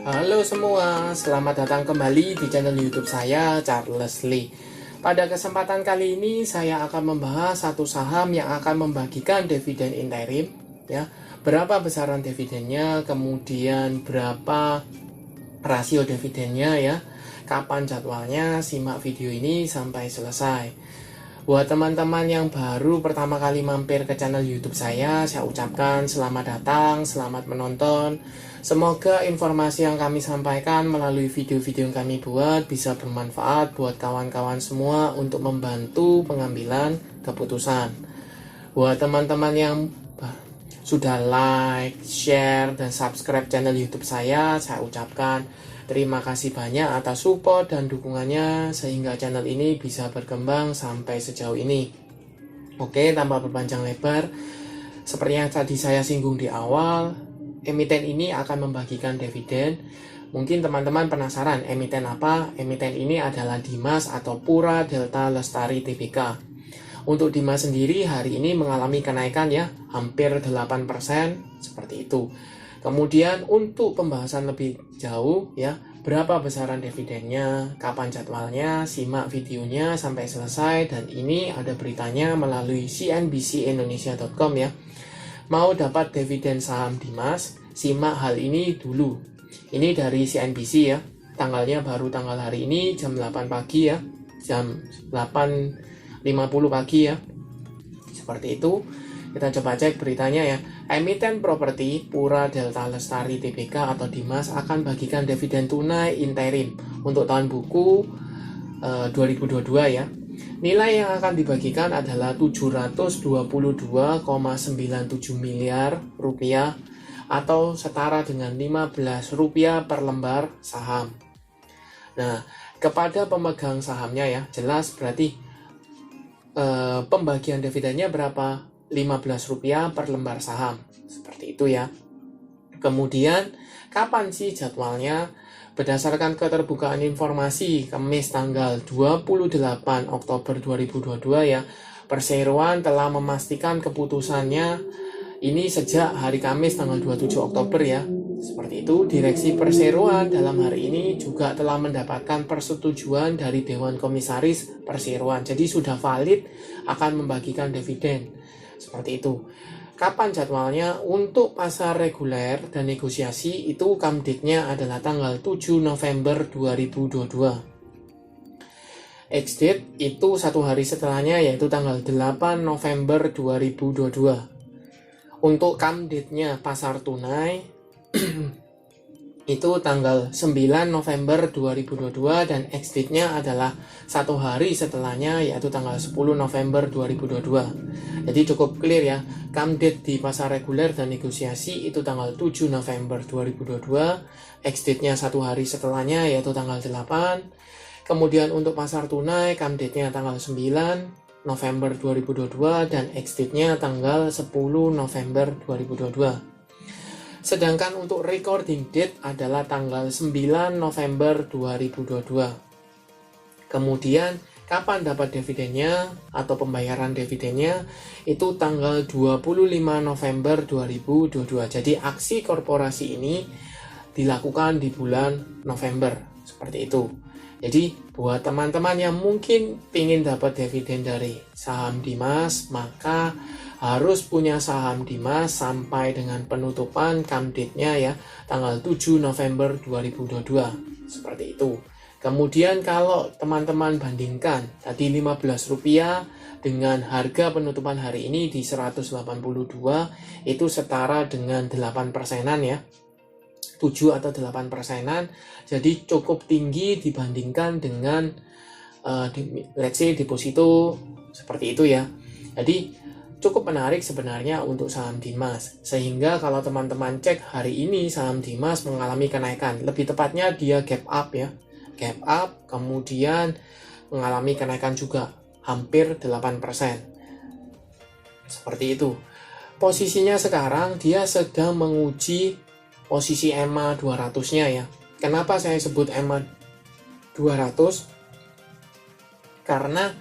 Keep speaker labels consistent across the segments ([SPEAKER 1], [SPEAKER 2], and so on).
[SPEAKER 1] Halo semua, selamat datang kembali di channel YouTube saya, Charles Lee. Pada kesempatan kali ini saya akan membahas satu saham yang akan membagikan dividen interim, ya. Berapa besaran dividennya, kemudian berapa rasio dividennya, ya. Kapan jadwalnya? Simak video ini sampai selesai. Buat teman-teman yang baru pertama kali mampir ke channel YouTube saya ucapkan selamat datang, selamat menonton. Semoga informasi yang kami sampaikan melalui video-video yang kami buat bisa bermanfaat buat kawan-kawan semua untuk membantu pengambilan keputusan. Buat teman-teman yang sudah like, share, dan subscribe channel YouTube saya ucapkan terima kasih banyak atas support dan dukungannya sehingga channel ini bisa berkembang sampai sejauh ini. Oke, tanpa berpanjang lebar, seperti yang tadi saya singgung di awal, emiten ini akan membagikan dividen. Mungkin teman-teman penasaran emiten apa? Emiten ini adalah Dimas atau Pura Delta Lestari Tbk. Untuk Dimas sendiri hari ini mengalami kenaikan ya, hampir 8%, seperti itu. Kemudian untuk pembahasan lebih jauh ya, berapa besaran dividennya, kapan jadwalnya, simak videonya sampai selesai, dan ini ada beritanya melalui cnbcindonesia.com ya. Mau dapat dividen saham Dimas, simak hal ini dulu. Ini dari CNBC ya, tanggalnya baru tanggal hari ini jam 8 pagi ya, jam 8.50 pagi ya. Seperti itu. Kita coba cek beritanya ya. Emiten properti Pura Delta Lestari Tbk atau Dimas akan bagikan dividen tunai interim untuk tahun buku 2022 ya. Nilai yang akan dibagikan adalah 722,97 miliar rupiah atau setara dengan 15 rupiah per lembar saham. Nah, kepada pemegang sahamnya ya, jelas berarti pembagian dividennya berapa? 15 rupiah per lembar saham, seperti itu ya. Kemudian kapan sih jadwalnya? Berdasarkan keterbukaan informasi Kamis tanggal 28 Oktober 2022 ya, perseroan telah memastikan keputusannya ini sejak hari Kamis tanggal 27 Oktober ya. Seperti itu, direksi perseroan dalam hari ini juga telah mendapatkan persetujuan dari Dewan Komisaris Perseroan. Jadi sudah valid akan membagikan dividen. Seperti itu. Kapan jadwalnya? Untuk pasar reguler dan negosiasi itu come date-nya adalah tanggal 7 November 2022. Ex-date itu satu hari setelahnya yaitu tanggal 8 November 2022. Untuk come date-nya pasar tunai itu tanggal 9 November 2022 dan ex-date-nya adalah satu hari setelahnya yaitu tanggal 10 November 2022. Jadi cukup clear ya, come date di pasar reguler dan negosiasi itu tanggal 7 November 2022, ex-date-nya satu hari setelahnya yaitu tanggal 8. Kemudian untuk pasar tunai, come date-nya tanggal 9 November 2022 dan ex-date-nya tanggal 10 November 2022. Sedangkan untuk recording date adalah tanggal 9 November 2022. Kemudian kapan dapat dividennya atau pembayaran dividennya itu tanggal 25 November 2022. Jadi aksi korporasi ini dilakukan di bulan November, seperti itu. Jadi buat teman-teman yang mungkin ingin dapat dividen dari saham Dimas, maka harus punya saham Dimas sampai dengan penutupan come date-nya ya, tanggal 7 November 2022. Seperti itu. Kemudian kalau teman-teman bandingkan tadi 15 rupiah dengan harga penutupan hari ini di 182, itu setara dengan 8%-an ya. 7 atau 8%-an, jadi cukup tinggi dibandingkan dengan let's say deposito, seperti itu ya. Jadi cukup menarik sebenarnya untuk saham Dimas, sehingga kalau teman-teman cek hari ini saham Dimas mengalami kenaikan, lebih tepatnya dia gap up ya, gap up, kemudian mengalami kenaikan juga hampir 8%, seperti itu. Posisinya sekarang dia sedang menguji posisi EMA 200-nya ya. Kenapa saya sebut EMA 200? Karena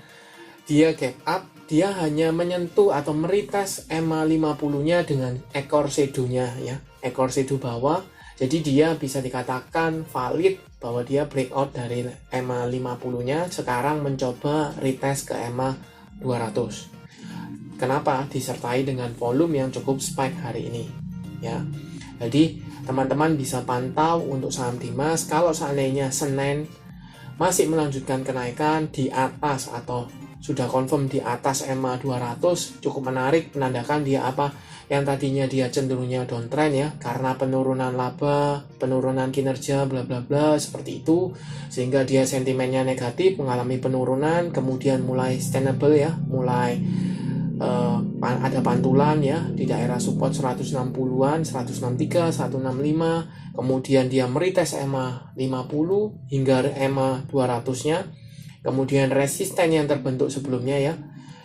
[SPEAKER 1] dia gap up, dia hanya menyentuh atau meritas EMA 50-nya dengan ekor shadow-nya ya, ekor shadow bawah Jadi dia bisa dikatakan valid bahwa dia breakout dari EMA 50-nya, sekarang mencoba retest ke EMA 200. Kenapa? Disertai dengan volume yang cukup spike hari ini. Ya. Jadi teman-teman bisa pantau untuk saham Dimas kalau seandainya Senin masih melanjutkan kenaikan di atas atau sudah confirm di atas EMA 200, cukup menarik, menandakan dia apa? Yang tadinya dia cenderungnya downtrend ya, karena penurunan laba, penurunan kinerja, bla bla bla, seperti itu, sehingga dia sentimennya negatif, mengalami penurunan, kemudian mulai sustainable ya, mulai ada pantulan ya di daerah support 160-an, 163, 165, kemudian dia meretest EMA 50 hingga EMA 200-nya, kemudian resisten yang terbentuk sebelumnya ya,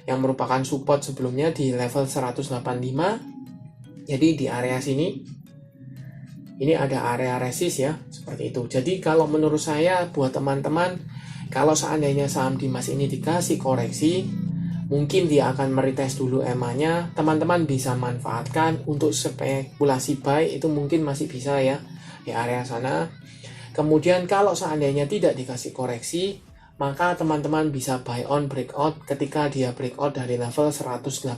[SPEAKER 1] yang merupakan support sebelumnya di level 185. Jadi di area sini ini ada area resist ya, seperti itu. Jadi kalau menurut saya buat teman-teman, kalau seandainya saham Dimas ini dikasih koreksi, mungkin dia akan meretest dulu EMA-nya, teman-teman bisa manfaatkan untuk spekulasi buy, itu mungkin masih bisa ya di area sana. Kemudian kalau seandainya tidak dikasih koreksi, maka teman-teman bisa buy on breakout ketika dia breakout dari level 185.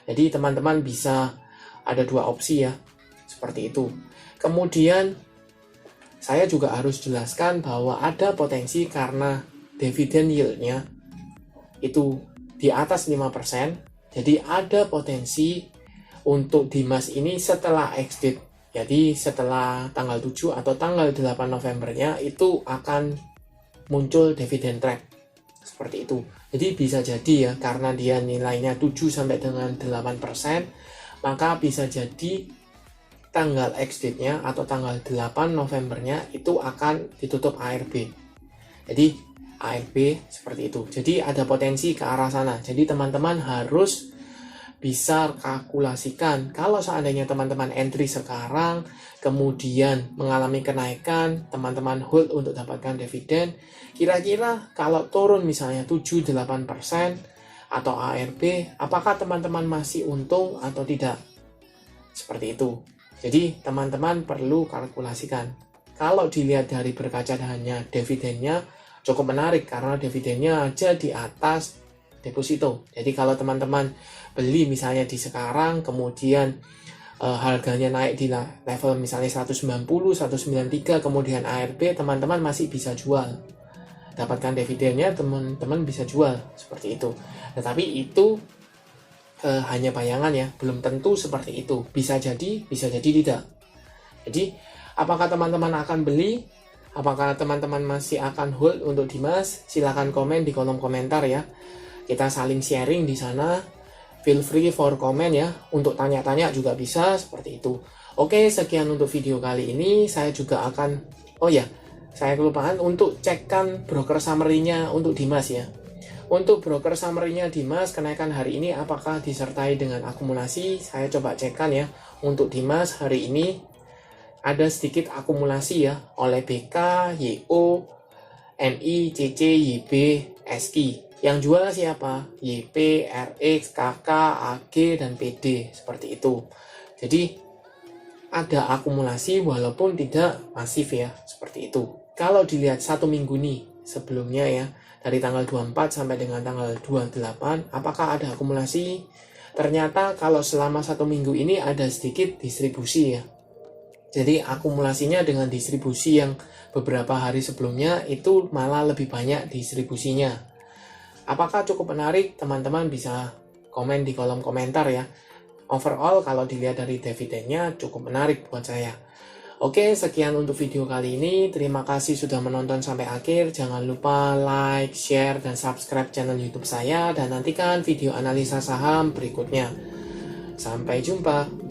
[SPEAKER 1] Jadi teman-teman bisa ada dua opsi ya, seperti itu. Kemudian saya juga harus jelaskan bahwa ada potensi karena dividend yield-nya itu di atas 5%, jadi ada potensi untuk Dimas ini setelah exit, jadi setelah tanggal 7 atau tanggal 8 Novembernya itu akan muncul dividend trap, seperti itu. Jadi bisa jadi ya, karena dia nilainya 7 sampai dengan 8%, maka bisa jadi tanggal exitnya atau tanggal 8 Novembernya itu akan ditutup ARB. Jadi ARB seperti itu. Jadi ada potensi ke arah sana. Jadi teman-teman harus bisa kalkulasikan. Kalau seandainya teman-teman entry sekarang, kemudian mengalami kenaikan, teman-teman hold untuk dapatkan dividen, kira-kira kalau turun misalnya 7-8% atau ARB, apakah teman-teman masih untung atau tidak? Seperti itu. Jadi teman-teman perlu kalkulasikan. Kalau dilihat dari berkaca hanya dividennya, cukup menarik karena dividennya aja di atas deposito. Jadi kalau teman-teman beli misalnya di sekarang, kemudian harganya naik di level misalnya 190, 193, kemudian ARB, teman-teman masih bisa jual. Dapatkan dividennya, teman-teman bisa jual, seperti itu. Tetapi itu hanya bayangan ya, belum tentu seperti itu. Bisa jadi tidak. Jadi, apakah teman-teman akan beli? Apakah teman-teman masih akan hold untuk Dimas? Silahkan komen di kolom komentar ya. Kita saling sharing di sana. Feel free for comment ya. Untuk tanya-tanya juga bisa, seperti itu. Oke, sekian untuk video kali ini. Saya juga akan, saya kelupaan untuk cekkan broker summary-nya untuk Dimas ya. Untuk broker summary-nya Dimas, kenaikan hari ini apakah disertai dengan akumulasi? Saya coba cekkan ya. Untuk Dimas hari ini ada sedikit akumulasi ya oleh BK, YO, MI, CC, YB, SI. Yang jual siapa? YP, RX, KK, AG, dan PD. Seperti itu. Jadi ada akumulasi walaupun tidak masif ya. Seperti itu. Kalau dilihat satu minggu nih sebelumnya ya, dari tanggal 24 sampai dengan tanggal 28, apakah ada akumulasi? Ternyata kalau selama satu minggu ini ada sedikit distribusi ya. Jadi akumulasinya dengan distribusi yang beberapa hari sebelumnya itu malah lebih banyak distribusinya. Apakah cukup menarik? Teman-teman bisa komen di kolom komentar ya. Overall kalau dilihat dari dividennya cukup menarik buat saya. Oke, sekian untuk video kali ini. Terima kasih sudah menonton sampai akhir. Jangan lupa like, share, dan subscribe channel YouTube saya. Dan nantikan video analisa saham berikutnya. Sampai jumpa.